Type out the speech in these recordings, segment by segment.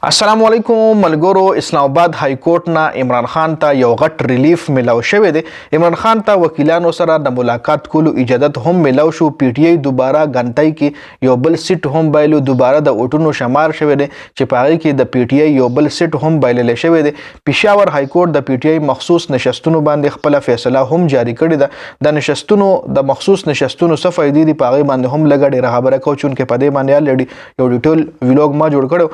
السلام علیکم ملګرو. اسلام آباد های کورټ نه عمران خان ته یو غټ ریلیف ملاو شوی دی. عمران خان ته وکیلانو سره د ملاقات کولو اجازه هم ملاو شو. پی ټی آی دوباره غنټای کې یو بل سیټ هم بایلو. دوباره د اوټونو شمار شوی دی چې په هغه کې د پی ټی آی یو بل سیټ هم بایلل شوی دی. پېښور های کورټ د پی ټی آی مخصوص نشستونو باندې خپل فیصله هم جاری کړې ده. د نشستونو د مخصوص نشستونو څه فائدې دي په هغه باندې هم لږ ډېره خبره کوو، چونکې په دې باندې الریډي یو ډیټیل ویلوګ ما جوړ کړو.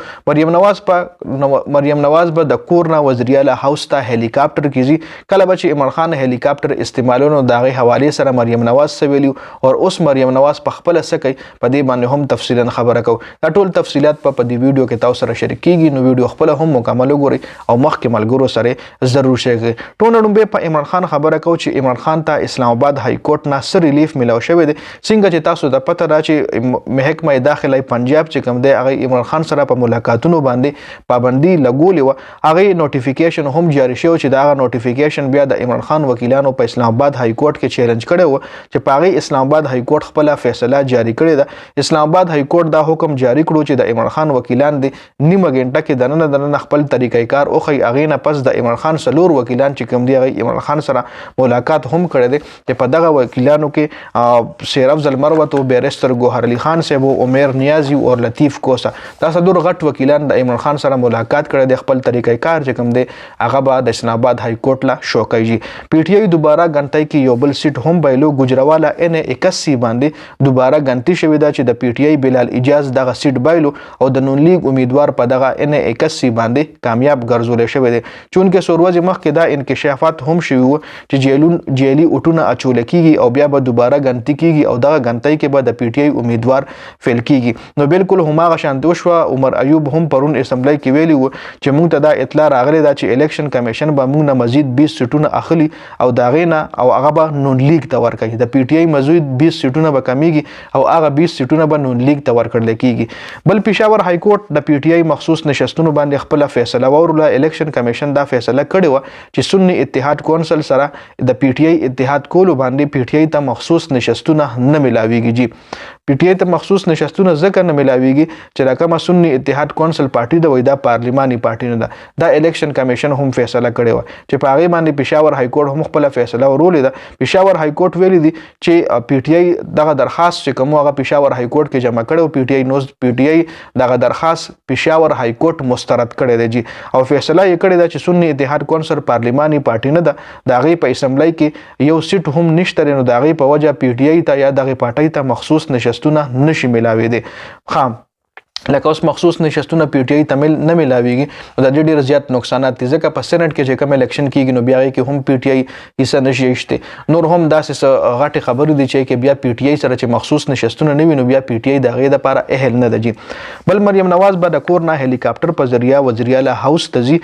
مریم نواز به د کور نه وزیر اعلی هاوس ته هلیکاپټر کیږي. کله به چې عمران خان هلیکاپټر استعمالونو د هغې حوالې سره مریم نواز څه ویلي او اوس مریم نواز په خپله څه کوي په دې باندې هم تفصیلا خبره کوو. دا ټول تفصیلات په دې ویډیو کې تاسو سره شریک کیږي، نو ویډیو خپله هم مکمل وګورئ او مخکې ملګرو سره ضرور شریک کړئ. ټول لومړی په عمران خان خبره کوو چې عمران خان ته اسلام آباد های کورټ نه څه ریلیف ملاو شوی دی. څنګه چې تاسو ته پته ده چې محکمه داخله پنجاب چې کوم دی هغه عمران خان سره په ملاقاتونو باندې پابندي لګولې وه. هغې نوټیفیکیشن هم جاری شوی چې د هغه نوټیفیکیشن بیا د عمران خان وکیلانو په اسلام آباد های کورټ کې چیلنج کړی و چې په هغې اسلام آباد های کورټ خپله فیصله جاری کړې ده. اسلام آباد های کورټ دا حکم جاری کړو چې د عمران خان وکیلان دې نیمه ګنټه کې دننه خپل طریقې کار وښیي. هغې نه پس د عمران خان څلور وکیلان چې کوم دي هغې عمران خان سره ملاقات هم کړی دی چې په دغه وکیلانو کې سیر افضل مروت او بیرستر ګوهر علي خان صاحب او عمر نیازي او لطیف کوسا دا څلور غټ وکیلان د عمران خان سره ملاقات کړی دی. خپل طریقې کار چې کوم دی هغه به د اسلام آباد های کورټ له شو کوي. پی ټی آی دوباره غنټای کې یو بل سیټ هم بایلو. ګجرواله ان 81 باندې دوباره غنټي شوې ده چې د پی ټی آی بلال اجاز دغه سیټ بایلو او د نون لیگ امیدوار په دغه ان 81 باندې کامیاب ګرځول شوی دی. چونکې څو ورځې مخکې دا انکشافات هم شوي وو چې جیلي اوټونه اچول کیږي او بیا به دوباره غنټي کیږي او دغه غنټای کې به د پی ټی آی امیدوار فیل کیږي. نو بالکل هماغه شان وشوه. عمر ایوب هم پرون اسمبلی کې ویلي وو چې موږ ته دا اطلاع راغلی ده چې الیکشن کمیشن به موږ نه مزید 20 سیټونه اخلي او د هغې نه او هغه به نون لیگ ته ورکوي. د پی ټی آی مزید 20 سیټونه به کمیږي او هغه 20 سیټونه به نون لیگ ته ورکړل کیږي. بل پېښور های کورټ د پی ټی آی مخصوص نشستونو باندې خپله فیصله واورله. الیکشن کمیشن دا فیصله کړې وه چې سنی اتحاد کونسل سره د پی ټی آی اتحاد کولو باندې پی ټی آی ته مخصوص نشستونه نه ملاویږي. پی ټی آی ته مخصوص نشستونه ځکه نه ملاویږي چې دا کومه سنی اتحاد کونسل پارټي ده وایي دا پارلیماني پارټي نه ده. دا الیکشن کمیشن هم فیصله کړې وه چې په هغې باندې پېښور های کورټ هم خپله فیصله ورولې ده. پېښور های کورټ ویلي دي چې پی ټی آی دغه درخواست چې کوم هغه پېښور های کورټ کې جمع کړی او پی ټی آی دغه درخواست پېښور های کورټ مسترد کړی دی جی او فیصله یې کړې ده چې سنی اتحاد کونسل پارلیماني پارټي نه ده. د هغې په اسمبلی کې یو سیټ هم نشته دی، نو د هغې په وجه پی ټی آی ته یا دغې پارټۍ ته مخصوص نشستونه نشي میلاوېدی. لکه اوس مخصوص نشستونه پی ټی آی ته نه میلاویږي نو د دې ډېر زیات نقصانات دي. ځکه په سینټ کې چې کوم الیکشن کیږي نو بیا هغې کې هم پی ټی آی حصه نشي اخیستی. نور هم داسې څه غټې خبرې دي چې بیا پی ټی آی سره چې مخصوص نشستونه نه وي نو بیا پی ټی آی د هغې دپاره اهل نه ده جي. بل مریم نواز به د کور نه هلیکاپټر په ذریعه وزیر اعلی هاوس ته ځي.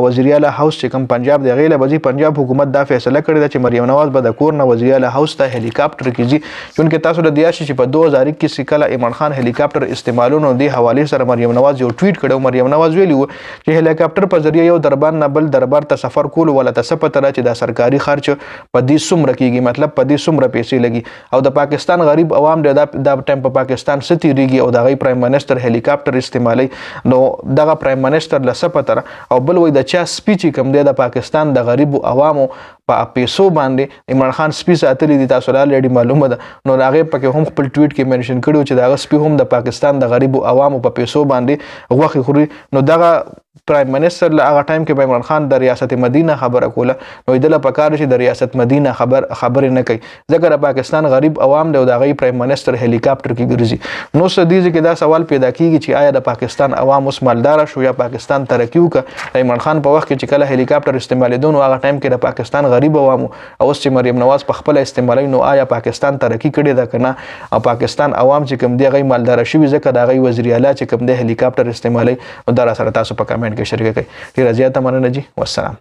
وزیر اعلی هاوس چې کوم پنجاب دی هغې له به ځي. پنجاب حکومت دا فیصله کړې ده چې مریم نواز به د کور نه وزیر اعلی هاوس ته هلیکاپټر کې ځي. چونکې تاسو له دې یاد شي چې په 2021 کې کله عمران خان هلیکاپټر استعمالونو دې حوالې سره مریم نواز یو ټویټ کړو. مریم نواز ویلي و چې هلیکاپټر په ذریعه یو دربار نه بل دربار ته سفر کولو ولا ته څه پته ده چې دا سرکاري خرچ په دې څومره کیږي، مطلب په دې څومره پیسې لګي او د پاکستان غریب عوام دی دا ټایم په پاکستان څه تیریږي او د هغې پرایم منسټر هلیکاپټر استعمالوي. نو دغه پرایم منسټر له څه پته ده او بل وایي د چا سپي چې کوم دی د پاکستان د غریبو عوامو په پیسو باندې عمران خان سپي ساتلی دي. تاسو له الریډي معلومه ده. نو هغې پکې هم خپل ټویټ کې منشن کړي چې د هغه سپي هم د پاکستان د غریبو عوامو په پیسو باندې غوښې خوري. نو دغه پرایم منسټر له هغه ټایم کې به عمران خان د ریاست مدینه خبره کوله. نو د له پکار چې د ریاست مدینه خبرې نه کوي ځکه د پاکستان غریب عوام دی او د هغې پرایم منسټر هلیکاپټر کې ګرځي. نو سدیزي کې دا سوال پیدا کیږي چې آیا د پاکستان عوام اوس مالداره شو یا پاکستان ترقي وکړه. د عمران خان په وخت کې چې کله هلیکاپټر استعمالېدو نو هغه ټایم کې د پاکستان غریب عوامو او اوس چې مریم نواز په خپله استعمالوي نو آیا پاکستان ترقي کړې ده که نه او پاکستان عوام چې کوم دی هغوی مالداره شوي ځکه د هغوی وزیر اعلی چې کوم دی هلیکاپټر استعمالوي. نو دا راسره تاسو په کمنټ کې شریک کړئ. ډېره زیاته مننه جي. والسلام.